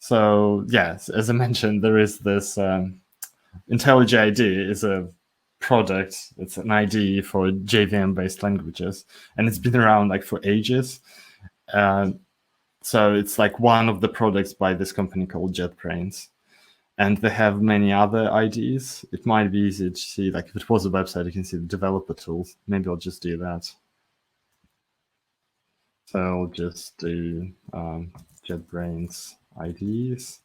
So yes, as I mentioned, there is this IntelliJ IDEA is a product. It's an IDE for JVM-based languages, and it's been around like for ages. So it's like one of the products by this company called JetBrains. And they have many other IDEs. It might be easy to see, like if it was a website, you can see the developer tools. Maybe I'll just do that. So I'll just do JetBrains IDEs.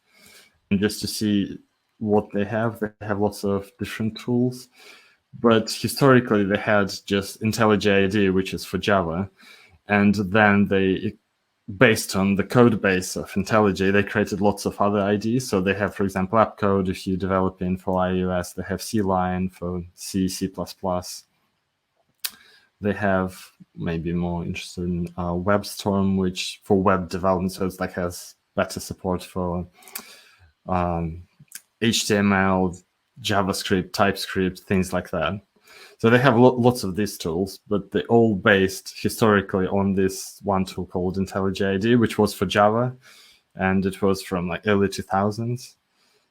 And just to see what they have lots of different tools. But historically, they had just IntelliJ IDEA, which is for Java. And then they, based on the code base of IntelliJ, they created lots of other IDEs. So they have, for example, app code. If you develop in for iOS, they have CLine for C, C++. They have maybe more interested in WebStorm, which for web development, so it's like has better support for HTML, JavaScript, TypeScript, things like that. So they have lots of these tools, but they're all based historically on this one tool called IntelliJ IDEA, which was for Java, and it was from like early 2000s.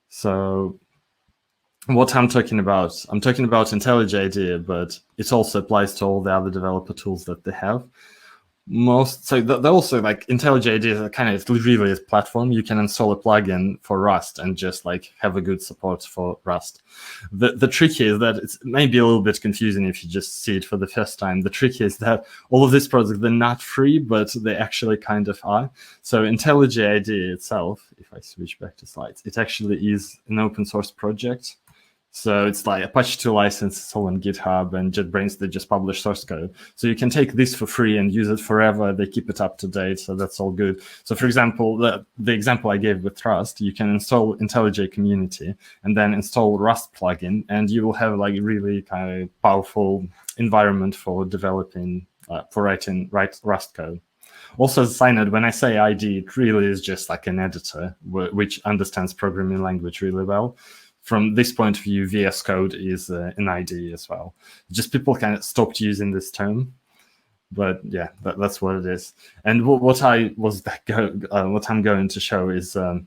So what I'm talking about IntelliJ IDEA, but it also applies to all the other developer tools that they have. So they're also like IntelliJ IDEA is kind of really a platform. You can install a plugin for Rust and just like have a good support for Rust. The trick here is that it's maybe a little bit confusing if you just see it for the first time. The trick is that all of these projects, they're not free, but they actually kind of are. So IntelliJ IDEA itself, if I switch back to slides, it actually is an open source project. So it's like Apache 2 license, it's all on GitHub, and JetBrains, they just publish source code. So you can take this for free and use it forever. They keep it up to date, so that's all good. So for example, the example I gave with Rust, you can install IntelliJ Community and then install Rust plugin, and you will have like really kind of powerful environment for developing, for writing Rust code. Also, as a side note, when I say IDE, it really is just like an editor which understands programming language really well. From this point of view, VS Code is an IDE as well. Just people kind of stopped using this term, but yeah, that's what it is. And what I'm going to show is the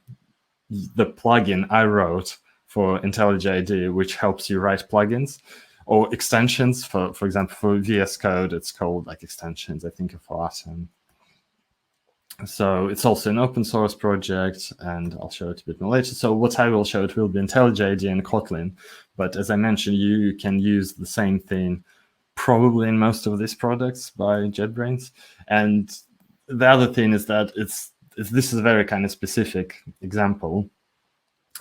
plugin I wrote for IntelliJ IDEA, which helps you write plugins or extensions. For example, for VS Code, it's called like extensions, I think, for Atom. So it's also an open source project, and I'll show it a bit more later. So what I will show, it will be IntelliJ IDEA and Kotlin. But as I mentioned, you can use the same thing probably in most of these products by JetBrains. And the other thing is that this is a very kind of specific example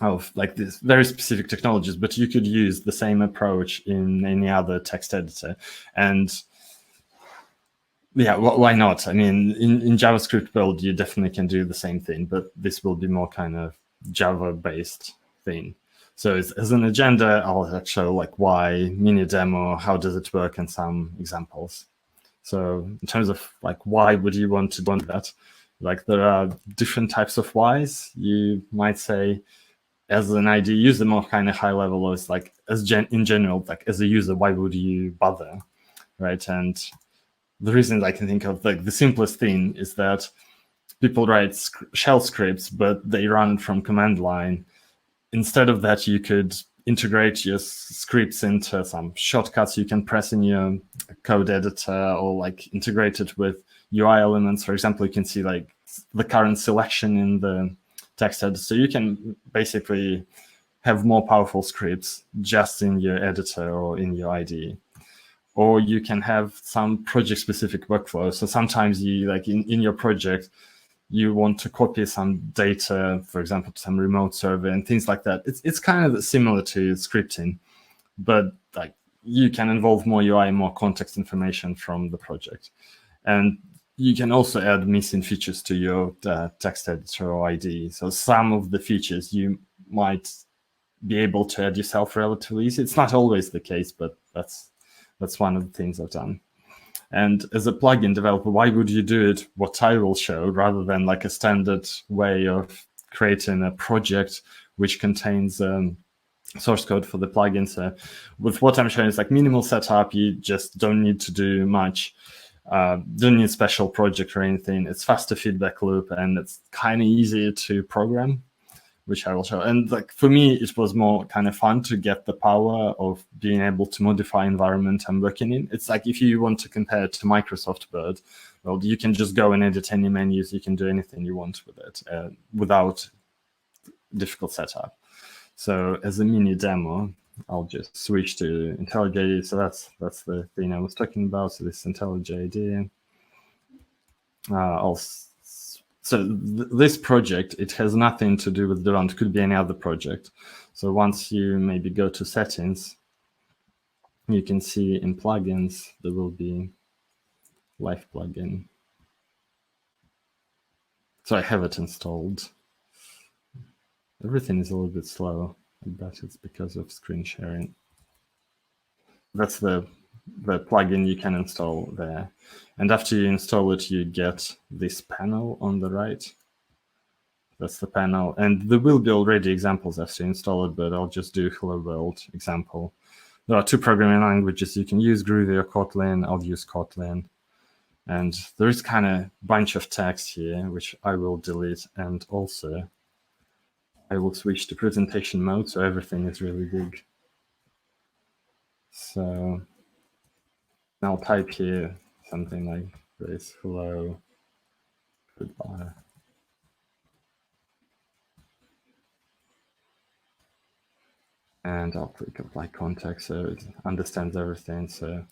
of like this very specific technologies, but you could use the same approach in any other text editor. And yeah, why not? I mean, in JavaScript build, you definitely can do the same thing, but this will be more kind of Java-based thing. So as an agenda, I'll show like why, mini demo, how does it work, and some examples. So in terms of like why would you want to do that? Like there are different types of whys. You might say, as an IDE user, more kind of high level is like in general, like as a user, why would you bother, right? And the reason I can think of, like the simplest thing is that people write shell scripts, but they run from command line. Instead of that, you could integrate your scripts into some shortcuts you can press in your code editor, or like integrate it with UI elements. For example, you can see like the current selection in the text editor. So you can basically have more powerful scripts just in your editor or in your IDE. Or you can have some project-specific workflow. So sometimes you, like in your project, you want to copy some data, for example, to some remote server and things like that. It's kind of similar to scripting, but like you can involve more UI, more context information from the project. And you can also add missing features to your text editor or IDE. So some of the features you might be able to add yourself relatively easy. It's not always the case, but that's one of the things I've done. And as a plugin developer, why would you do it what I will show, rather than like a standard way of creating a project which contains source code for the plugin? So with what I'm showing, it's like minimal setup. You just don't need to do much. Don't need a special project or anything. It's faster feedback loop, and it's kind of easier to program. which I will show. And like for me, it was more kind of fun to get the power of being able to modify environment I'm working in. It's like if you want to compare it to Microsoft Word, well, you can just go and edit any menus. You can do anything you want with it without difficult setup. So as a mini demo, I'll just switch to IntelliJ IDEA. So that's the thing I was talking about. So this IntelliJ IDEA. This project, it has nothing to do with Durant. It could be any other project. So once you maybe go to settings, you can see in plugins, there will be Live plugin. So I have it installed. Everything is a little bit slow. I bet it's because of screen sharing. That's the plugin you can install there. And after you install it, you get this panel on the right. That's the panel. And there will be already examples after you install it, but I'll just do Hello World example. There are two programming languages you can use, Groovy or Kotlin. I'll use Kotlin. And there is kind of a bunch of text here, which I will delete. And also, I will switch to presentation mode, so everything is really big. So I'll type here something like this, hello, goodbye. And I'll click apply context so it understands everything. So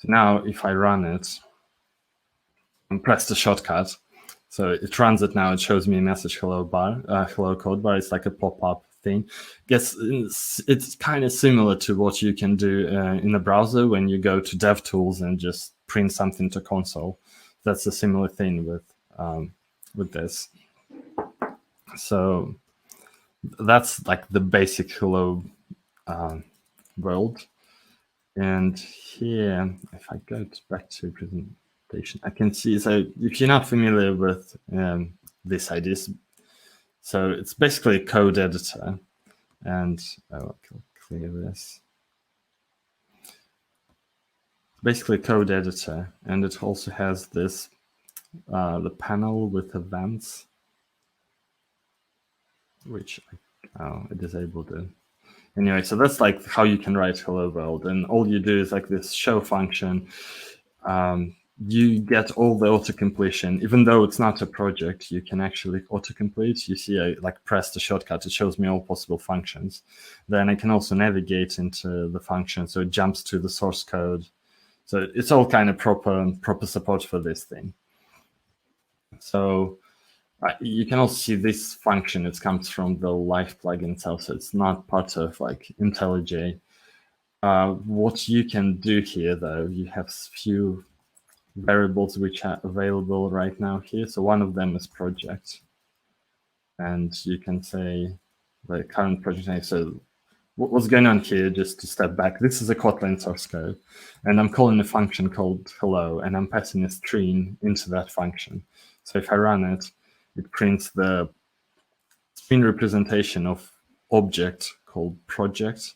now if I run it and press the shortcut, so it runs it now, it shows me a message, hello code bar. It's like a pop-up thing. Guess it's kind of similar to what you can do in the browser when you go to DevTools and just print something to console. That's a similar thing with this. So that's like the basic hello world. And here, if I go back to presentation, I can see, so if you're not familiar with this idea, so it's basically a code editor. And I will clear this. Basically code editor, and it also has this, the panel with events, which I disabled it. Anyway, so that's like how you can write hello world, and all you do is like this show function. You get all the autocompletion, even though it's not a project, you can actually autocomplete. You see, I like press the shortcut, it shows me all possible functions. Then I can also navigate into the function, so it jumps to the source code. So it's all kind of proper support for this thing. So you can also see this function, it comes from the Live plugin itself, so it's not part of like IntelliJ. What you can do here, though, you have few variables which are available right now here. So one of them is project. And you can say the current project name. So what's going on here, just to step back, this is a Kotlin source code. And I'm calling a function called hello, and I'm passing a string into that function. So if I run it, it prints the string representation of object called project,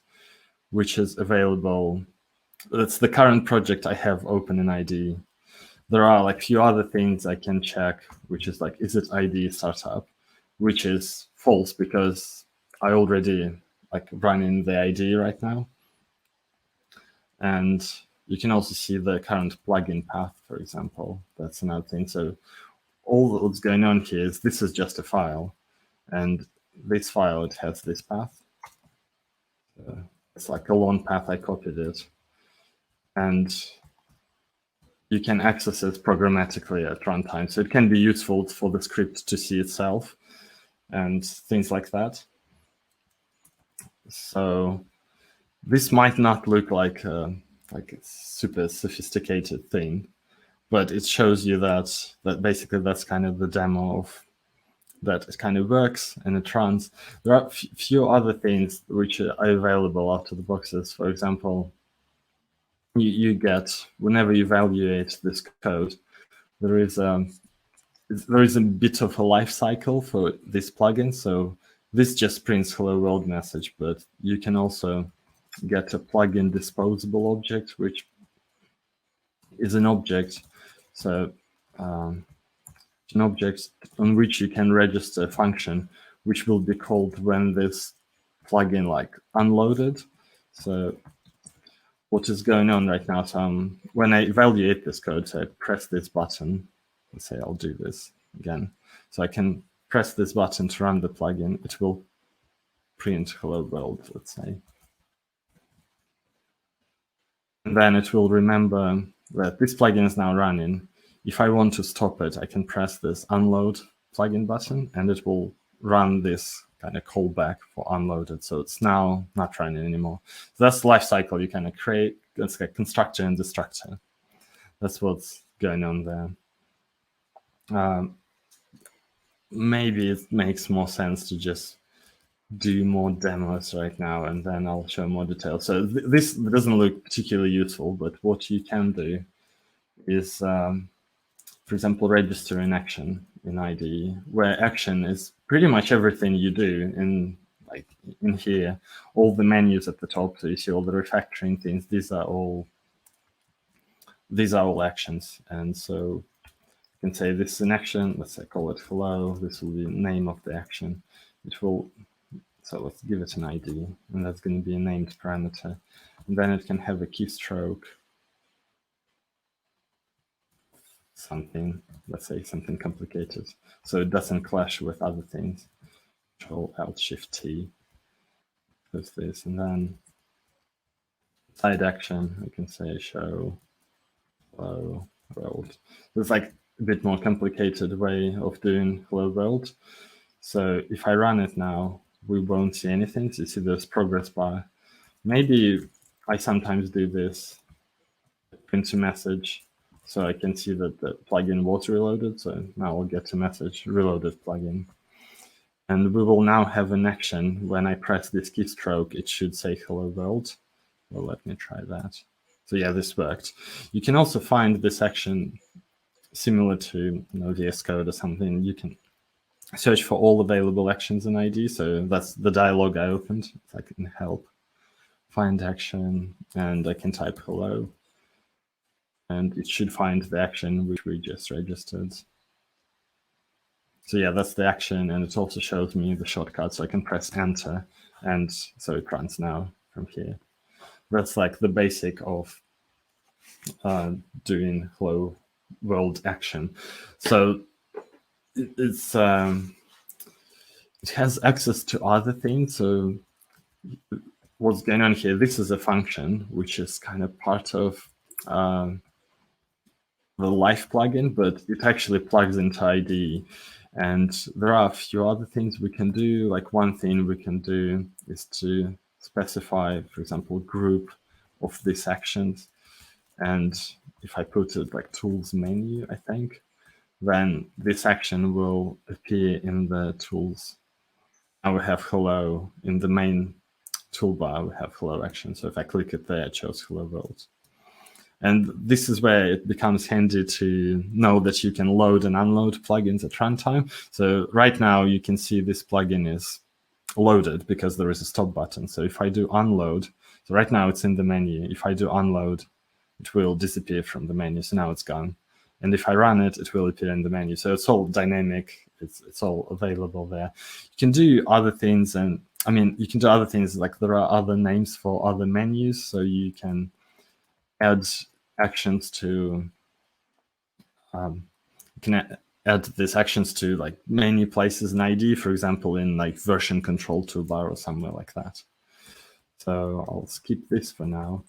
which is available. That's the current project I have open in IDE. There are like a few other things I can check, which is like, is it IDE startup, which is false because I already like running the IDE right now. And you can also see the current plugin path, for example. That's another thing. So all that's going on here is this is just a file, and this file, it has this path. It's like a long path, I copied it. And you can access it programmatically at runtime. So it can be useful for the script to see itself and things like that. So this might not look like a super sophisticated thing, but it shows you that basically that's kind of the demo of that. It kind of works and it runs. There are a few other things which are available out of the boxes. For example, you get, whenever you evaluate this code, there is a bit of a life cycle for this plugin. So this just prints hello world message, but you can also get a plugin disposable object, which is an object. So an object on which you can register a function which will be called when this plugin like unloaded. So what is going on right now? So when I evaluate this code, so I press this button. Let's say I'll do this again. So I can press this button to run the plugin. It will print hello world, let's say. And then it will remember that this plugin is now running. If I want to stop it, I can press this unload plugin button, and it will run this kind of callback for unloaded. So it's now not running anymore. So that's the life cycle. You kind of create, it's like constructor and destructor. That's what's going on there. Maybe it makes more sense to just do more demos right now, and then I'll show more details. So this doesn't look particularly useful, but what you can do is, for example, register an action in IDE, where action is pretty much everything you do in here, all the menus at the top. So you see all the refactoring things. These are all actions, and so you can say this is an action. Let's say call it hello. This will be the name of the action. It will. So let's give it an ID, and that's going to be a named parameter. And then it can have a keystroke, something, let's say something complicated, so it doesn't clash with other things. Control-Alt-Shift-T with this, and then side action, we can say show hello world. It's like a bit more complicated way of doing hello world. So if I run it now, we won't see anything. So you see this progress bar. Maybe I sometimes do this, print a message, so I can see that the plugin was reloaded. So now I'll get a message, reloaded plugin. And we will now have an action. When I press this keystroke, it should say hello world. Well, let me try that. So yeah, this worked. You can also find this action similar to VS Code or something. You can search for all available actions in ID. So that's the dialog I opened. If I can help, find action, and I can type hello. And it should find the action which we just registered. So yeah, that's the action, and it also shows me the shortcut, so I can press enter, and so it runs now from here. That's like the basic of doing hello world action. So it's it has access to other things. So what's going on here? This is a function which is kind of part of the life plugin, but it actually plugs into IDE. And there are a few other things we can do. Like one thing we can do is to specify, for example, a group of these actions. And if I put it like tools menu, I think, then this action will appear in the tools. Now we have hello in the main toolbar. We have hello action. So if I click it there, it shows hello world. And this is where it becomes handy to know that you can load and unload plugins at runtime. So right now you can see this plugin is loaded because there is a stop button. So if I do unload, so right now it's in the menu. If I do unload, it will disappear from the menu. So now it's gone. And if I run it, it will appear in the menu. So it's all dynamic. It's all available there. You can do other things. And I mean, you can do other things, like there are other names for other menus. So you can add actions to, you can add these actions to like many places in IDE, for example, in like version control toolbar or somewhere like that. So I'll skip this for now.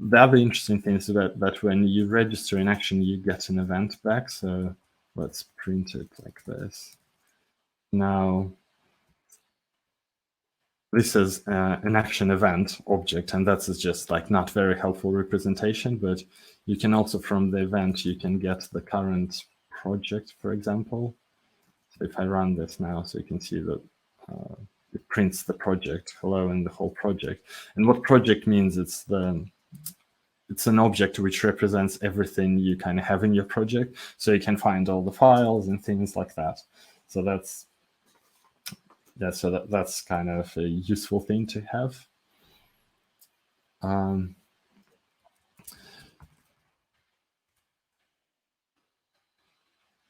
The other interesting thing is that when you register an action, you get an event back. So let's print it like this. Now, this is an action event object, and that's just like not very helpful representation, but you can also from the event, you can get the current project, for example. So if I run this now, so you can see that it prints the project, hello, and the whole project. And what project means, it's an object which represents everything you kind of have in your project. So you can find all the files and things like that. So that's, yeah, so that's kind of a useful thing to have.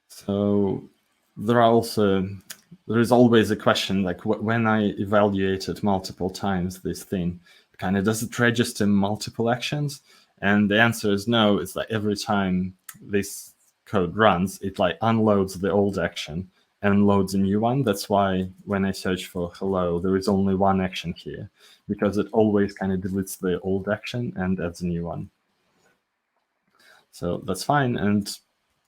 So there are also there is always a question, like when I evaluate it multiple times, this thing, kind of, does it register multiple actions? And the answer is no. It's like every time this code runs, it like unloads the old action and loads a new one. That's why when I search for hello, there is only one action here, because it always kind of deletes the old action and adds a new one. So that's fine. And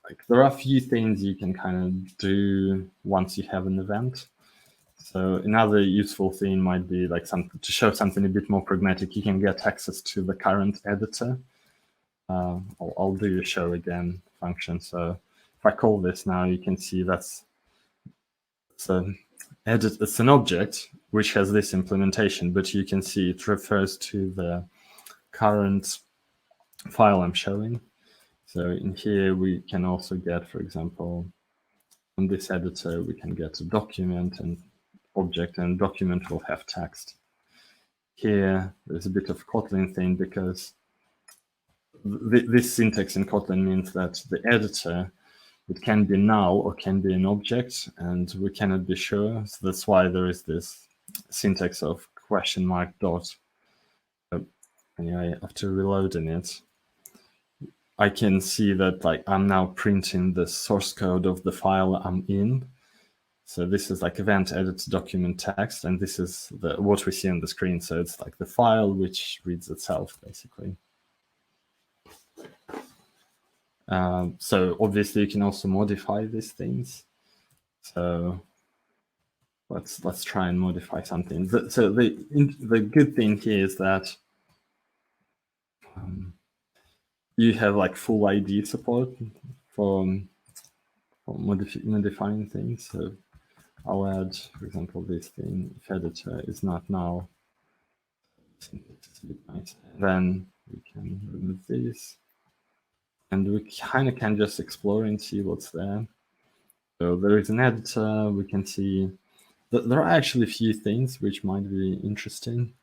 like, there are a few things you can kind of do once you have an event. So another useful thing might be like to show something a bit more pragmatic. You can get access to the current editor. I'll do a show again function. So if I call this now, you can see it's an object which has this implementation, but you can see it refers to the current file I'm showing. So in here, we can also get, for example, on this editor, we can get a document and object, and document will have text. Here, there's a bit of Kotlin thing, because this syntax in Kotlin means that the editor, it can be null or can be an object, and we cannot be sure. So that's why there is this syntax of question mark dot. So anyway, after reloading it, I can see that like I'm now printing the source code of the file I'm in. So this is like event edit document text, and this is what we see on the screen. So it's like the file which reads itself, basically. So obviously you can also modify these things. So let's try and modify something. So the good thing here is that you have like full ID support for modifying things. So I'll add, for example, this thing, if editor is not null. Then we can remove this. And we kind of can just explore and see what's there. So there is an editor. We can see that there are actually a few things which might be interesting.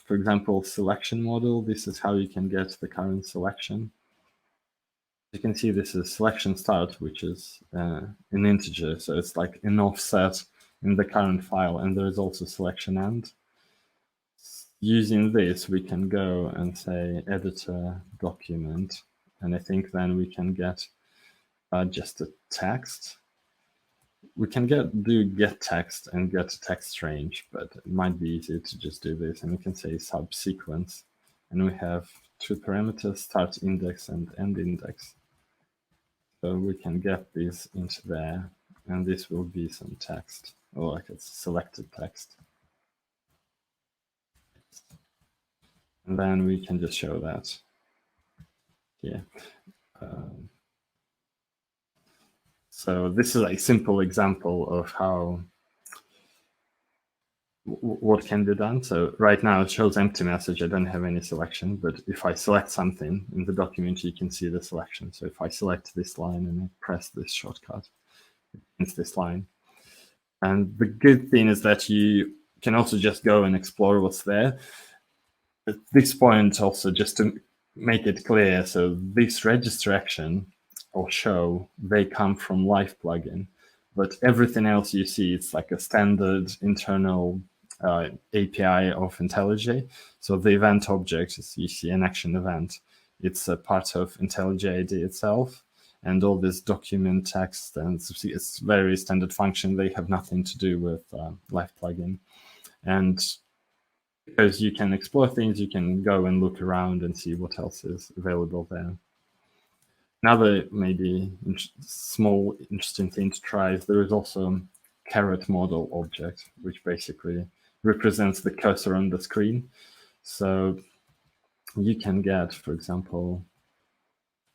For example, selection model. This is how you can get the current selection. You can see this is selection start, which is an integer. So it's like an offset in the current file. And there is also selection end. Using this, we can go and say editor document. And I think then we can get just a text. We can do get text and get text range, but it might be easier to just do this. And we can say subsequence. And we have two parameters, start index and end index. So we can get this into there. And this will be some text, or like it's selected text. And then we can just show that here. So this is a simple example of how what can be done. So right now it shows empty message. I don't have any selection, but if I select something in the document, you can see the selection. So if I select this line and I press this shortcut, it ends this line. And the good thing is that you can also just go and explore what's there. At this point, also just to make it clear, so this register action or show, they come from Live plugin, but everything else you see, it's like a standard internal API of IntelliJ. So the event object, as you see an action event, it's a part of IntelliJ IDEA itself, and all this document text, and it's very standard function. They have nothing to do with Live plugin. And because you can explore things, you can go and look around and see what else is available there. Another maybe small interesting thing to try is there is also caret model object, which basically represents the cursor on the screen. So you can get, for example,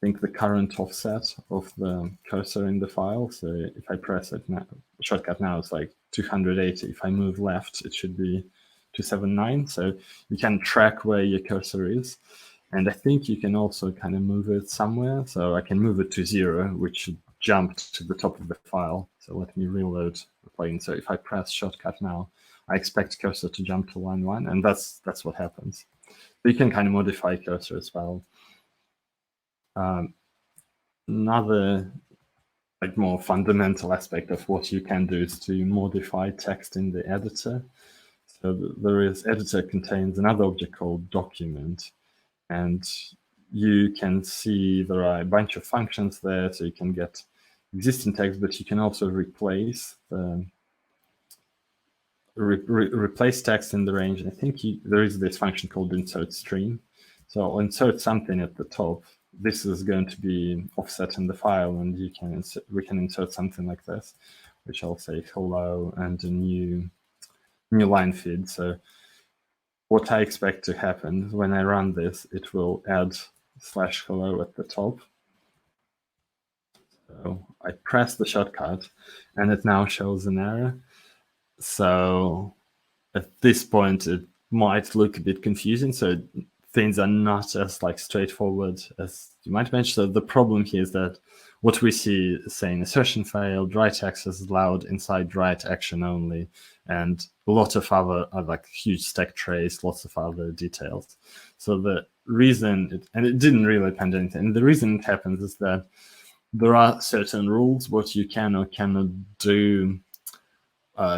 I think the current offset of the cursor in the file. So if I press it now, shortcut now, it's like 280. If I move left, it should be 279. So you can track where your cursor is. And I think you can also kind of move it somewhere. So I can move it to 0, which should jump to the top of the file. So let me reload the plugin. So if I press shortcut now, I expect cursor to jump to line 1, and that's what happens. So you can kind of modify cursor as well. Another like more fundamental aspect of what you can do is to modify text in the editor. So there is editor contains another object called document, and you can see there are a bunch of functions there, so you can get existing text, but you can also replace replace text in the range. I think there is this function called insert stream. So I'll insert something at the top. This is going to be offset in the file, and we can insert something like this, which I'll say hello and a new line feed. So what I expect to happen when I run this, it will add /hello at the top. So I press the shortcut, and it now shows an error. So at this point, it might look a bit confusing. So things are not as straightforward as you might imagine. So the problem here is that what we see is saying assertion failed, write access allowed inside write action only, and a lot of other huge stack trace, lots of other details. So the reason it didn't really append anything. And the reason it happens is that there are certain rules what you can or cannot do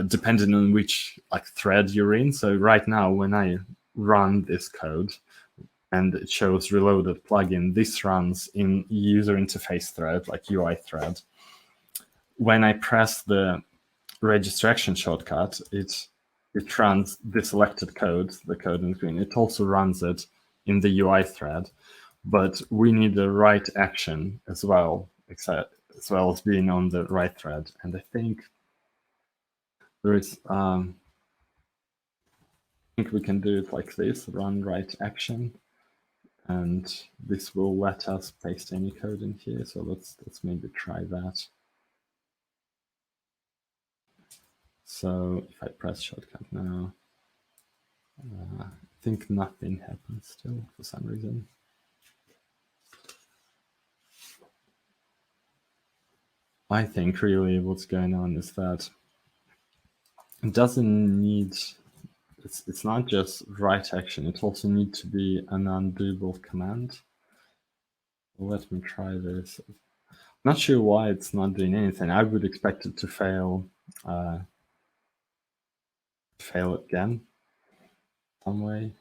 depending on which thread you're in. So right now, when I run this code and it shows reloaded plugin, this runs in user interface thread, like UI thread. When I press the register action shortcut, it runs the selected code, the code in green. It also runs it in the UI thread, but we need the write action as well as being on the right thread. And I think there is, I think we can do it like this, run write action, and this will let us paste any code in here. So let's maybe try that. So if I press shortcut now, I think nothing happens still for some reason. I think really what's going on is that it doesn't need, it's not just write action, it also needs to be an undoable command. Let me try this. I'm not sure why it's not doing anything. I would expect it to fail again some way.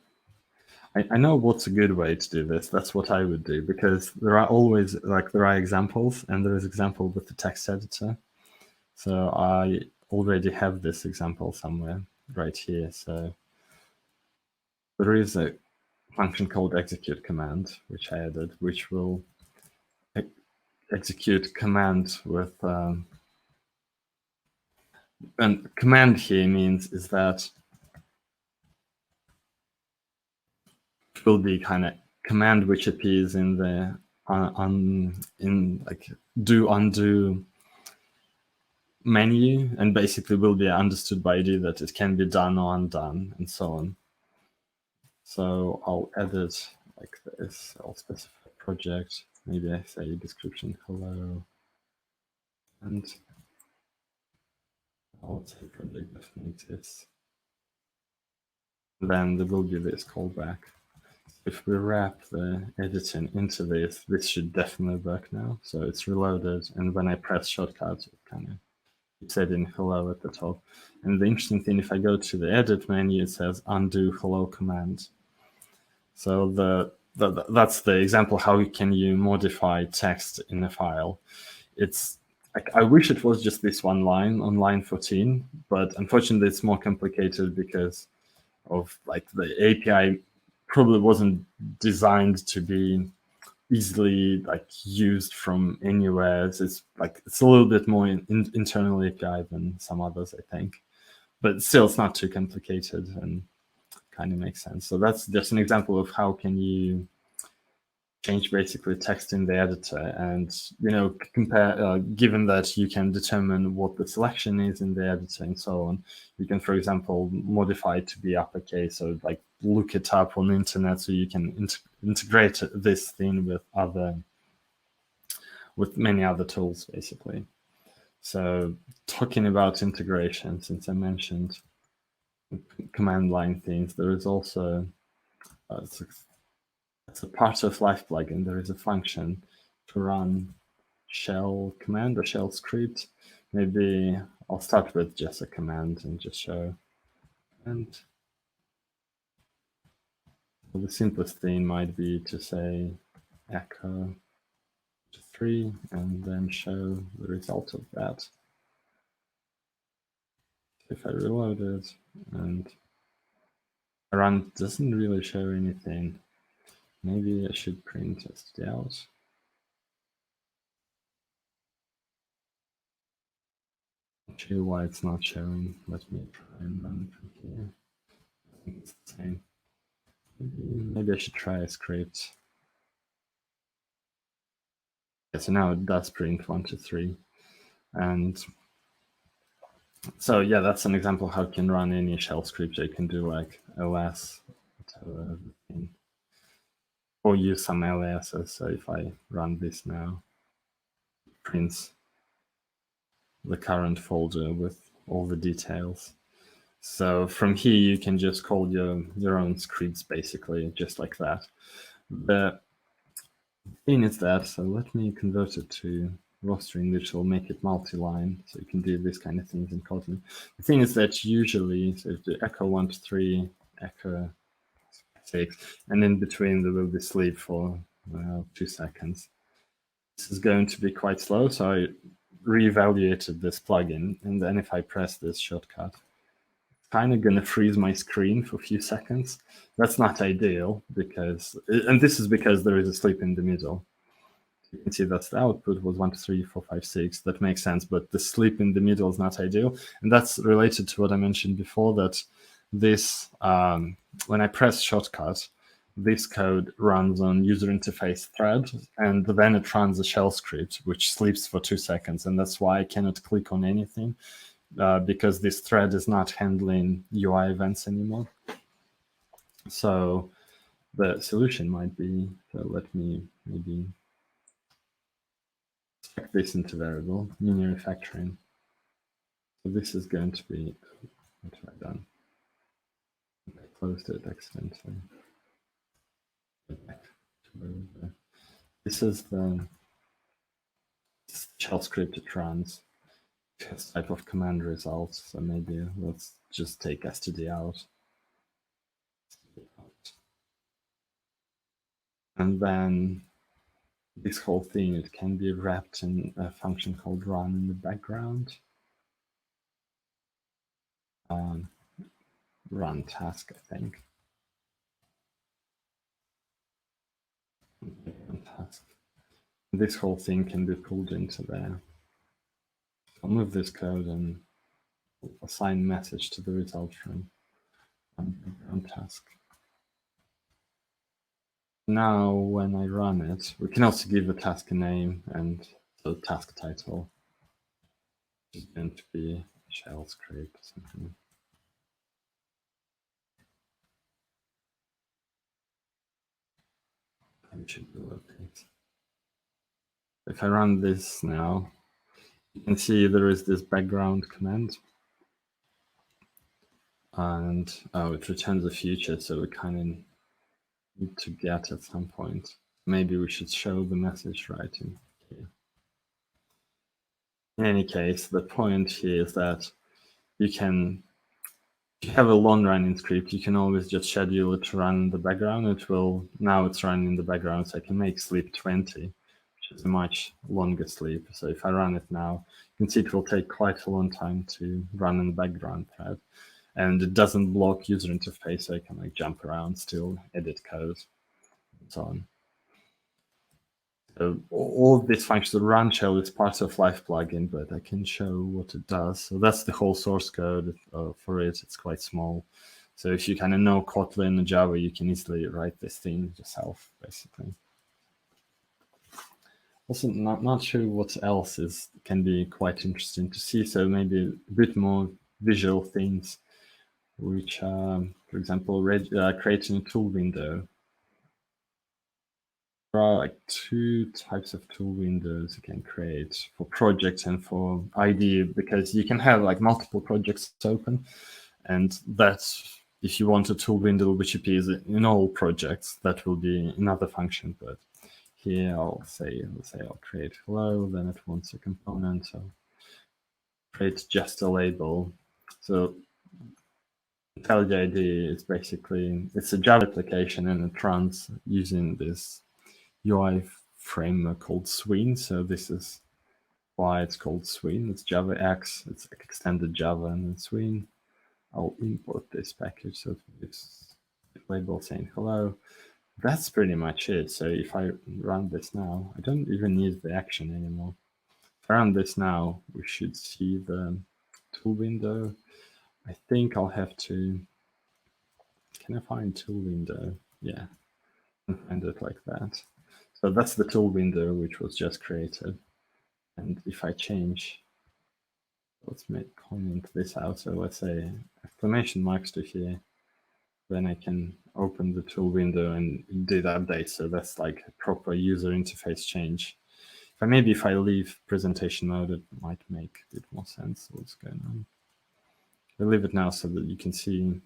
I know what's a good way to do this. That's what I would do, because there are always there are examples, and there is example with the text editor. So I already have this example somewhere right here. So there is a function called execute command, which I added, which will execute command with and command here means is that it will be kind of command which appears in the do undo menu, and basically will be understood by ID that it can be done or undone and so on. So I'll edit like this. I'll specify project. Maybe I say description hello, and I'll say project definites. Then there will be this callback. If we wrap the editing into this, this should definitely work now. So it's reloaded, and when I press shortcut, it kind of said in hello at the top. And the interesting thing, if I go to the edit menu, it says undo hello command. So that's the example how can you modify text in a file. It's like, I wish it was just this one line on line 14, but unfortunately it's more complicated because of the API probably wasn't designed to be easily used from anywhere. It's a little bit more internal API than some others, I think, but still it's not too complicated and kind of makes sense. So that's just an example of how can you change basically text in the editor, and compare given that you can determine what the selection is in the editor and so on, you can, for example, modify it to be uppercase, or look it up on the internet, so you can integrate this thing with many other tools basically. So talking about integration, since I mentioned command line things, there is also it's a part of Live plugin. There is a function to run shell command or shell script. Maybe I'll start with just a command and just show. And the simplest thing might be to say echo 3 and then show the result of that. If I reload it and run, doesn't really show anything. Maybe I should print it out. Not sure why it's not showing. Let me try and run from here. I think it's the same. Maybe I should try a script. Yeah, so now it does print 1 to 3. And so yeah, that's an example how you can run any shell script. You can do like ls or use some aliases. So if I run this now, it prints the current folder with all the details. So from here, you can just call your own scripts basically, just like that. The thing is that, so let me convert it to raw string, which will make it multi-line, so you can do this kind of things in Kotlin. The thing is that usually, so if the echo 1 to 3, echo 6, and in between there will be sleep for 2 seconds. This is going to be quite slow, so I reevaluated this plugin, and then if I press this shortcut, it's kind of going to freeze my screen for a few seconds. That's not ideal, because, and this is because there is a sleep in the middle. You can see that the output was 1, 2, 3, 4, 5, 6. That makes sense, but the sleep in the middle is not ideal. And that's related to what I mentioned before, that this, when I press shortcut, this code runs on user interface thread, and then it runs a shell script, which sleeps for 2 seconds. And that's why I cannot click on anything, because this thread is not handling UI events anymore. So the solution might be, so let me maybe spec this into variable, mini refactoring. So this is going to be, what have I done? I closed it accidentally. This is the shell script it runs. This type of command results. So maybe let's just take std out. And then this whole thing, it can be wrapped in a function called run in the background. Run task, I think. Run task. This whole thing can be pulled into there. I'll move this code and assign message to the result from run task. Now, when I run it, we can also give the task a name, and the task title is going to be shell script or something. I should do update. If I run this now, you can see there is this background command, and it returns a future, so we kind of need to get at some point. Maybe we should show the message writing. Okay. In any case, the point here is that you can, if you have a long running script, you can always just schedule it to run in the background. It will, now it's running in the background, so I can make sleep 20, which is a much longer sleep. So if I run it now, you can see it will take quite a long time to run in the background thread. And it doesn't block user interface, so I can like jump around, still edit code, and so on. So all of these functions, the run shell is part of Live plugin, but I can show what it does. So that's the whole source code for it. It's quite small. So if you kind of know Kotlin and Java, you can easily write this thing yourself, basically. Also, not sure what else can be quite interesting to see. So maybe a bit more visual things, which, for example, creating a tool window. There are like 2 types of tool windows you can create for projects and for IDEA, because you can have like multiple projects open, and that's, if you want a tool window which appears in all projects, that will be another function. But here, let's say I'll create hello, then it wants a component, so create just a label. So IntelliJ IDEA is basically, it's a Java application and it runs using this UI framework called Swing. So this is why it's called Swing. It's JavaX, it's extended Java and then Swing. I'll import this package so this label saying hello. That's pretty much it. So if I run this now, I don't even need the action anymore. If I run this now, we should see the tool window. I think I'll have to, can I find tool window? Yeah, I can find it like that. So that's the tool window which was just created. And if I change, let's comment this out. So let's say exclamation marks to here, then I can open the tool window and do the update. So that's like a proper user interface change. Maybe if I leave presentation mode, it might make a bit more sense what's going on. I leave it now so that you can see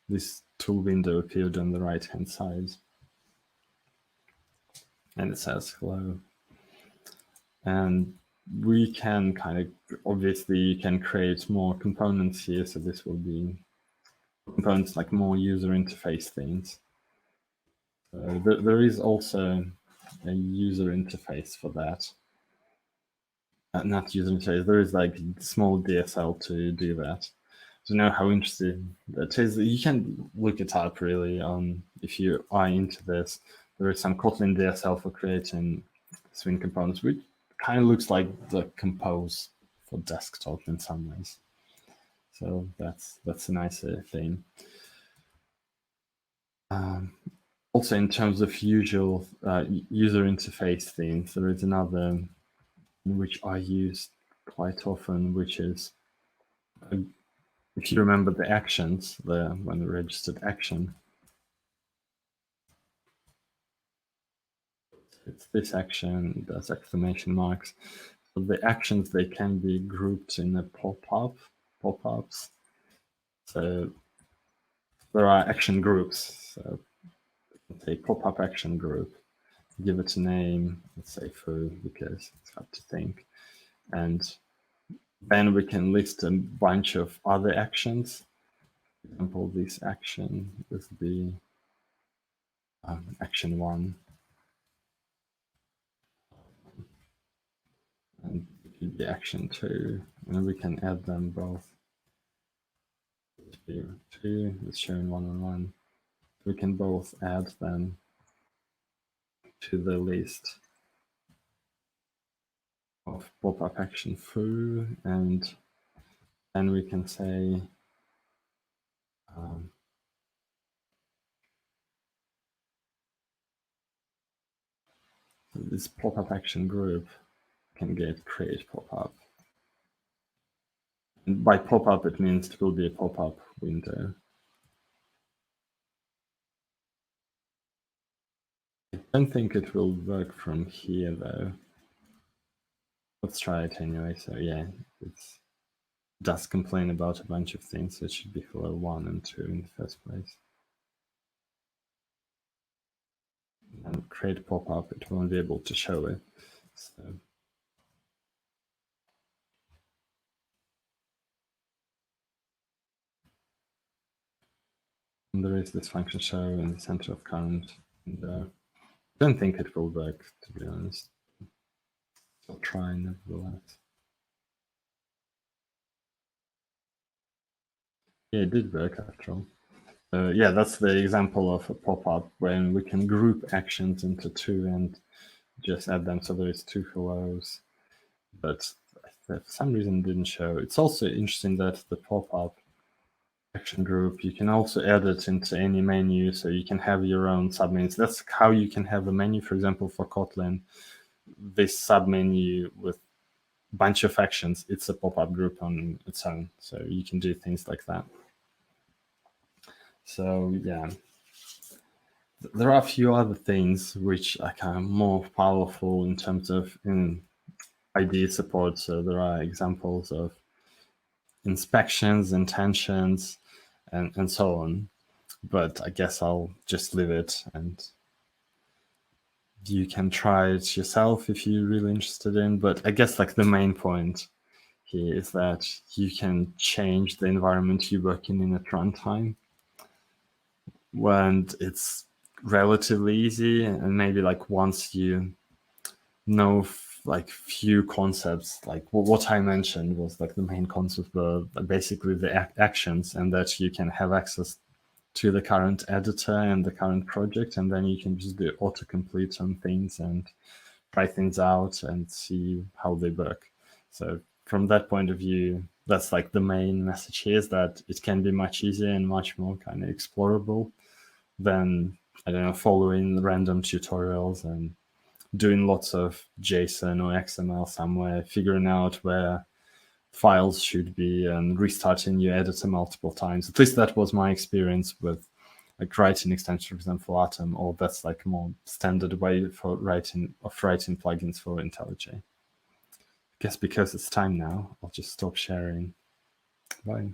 this tool window appeared on the right-hand side. And it says hello. And we can kind of, obviously you can create more components here. So this will be components like more user interface things. So there is also a user interface for that. Not user interface, there is like a small DSL to do that. To know how interesting that is, you can look it up really if you are into this. There is some Kotlin DSL for creating Swing components, which kind of looks like the Compose for desktop in some ways. So that's a nicer thing. Also, in terms of usual user interface things, there is another which I use quite often, which is if you remember the actions, when the registered action, it's this action, that's exclamation marks. So the actions, they can be grouped in a pop-ups. So there are action groups. So let's say pop-up action group, give it a name, let's say foo, because it's hard to think. And then we can list a bunch of other actions. For example, this action is the action 1. And the action 2, and we can add them both. 2 is showing 1 on 1. We can both add them to the list of pop-up action foo, and then we can say this pop-up action group can get create pop-up. And by pop-up, it means it will be a pop-up window. I don't think it will work from here though. Let's try it anyway. So yeah, it does complain about a bunch of things. So it should be hello 1 and 2 in the first place. And create pop-up, it won't be able to show it. So and there is this function show in the center of current. And I don't think it will work, to be honest. I'll try nevertheless. Yeah, it did work after all. Yeah, that's the example of a pop-up when we can group actions into 2 and just add them. So there is 2 hellos, but for some reason it didn't show. It's also interesting that the pop-up action group, you can also add it into any menu, so you can have your own submenus. That's how you can have a menu, for example, for Kotlin, this submenu with a bunch of actions, it's a pop-up group on its own. So you can do things like that. So yeah, there are a few other things which are kind of more powerful in terms of IDE support. So there are examples of inspections, intentions, and so on. But I guess I'll just leave it and you can try it yourself if you're really interested in. But I guess like the main point here is that you can change the environment you work in at runtime, and it's relatively easy. And maybe like once you know like few concepts, like what I mentioned was like the main concept were basically the actions, and that you can have access to the current editor and the current project, and then you can just do autocomplete on things and try things out and see how they work. So from that point of view, that's like the main message here, is that it can be much easier and much more kind of explorable than, I don't know, following random tutorials and doing lots of JSON or XML somewhere, figuring out where files should be and restarting your editor multiple times. At least that was my experience with like writing extensions, for example, Atom, or that's like a more standard way for writing plugins for IntelliJ. I guess because it's time now, I'll just stop sharing. Bye.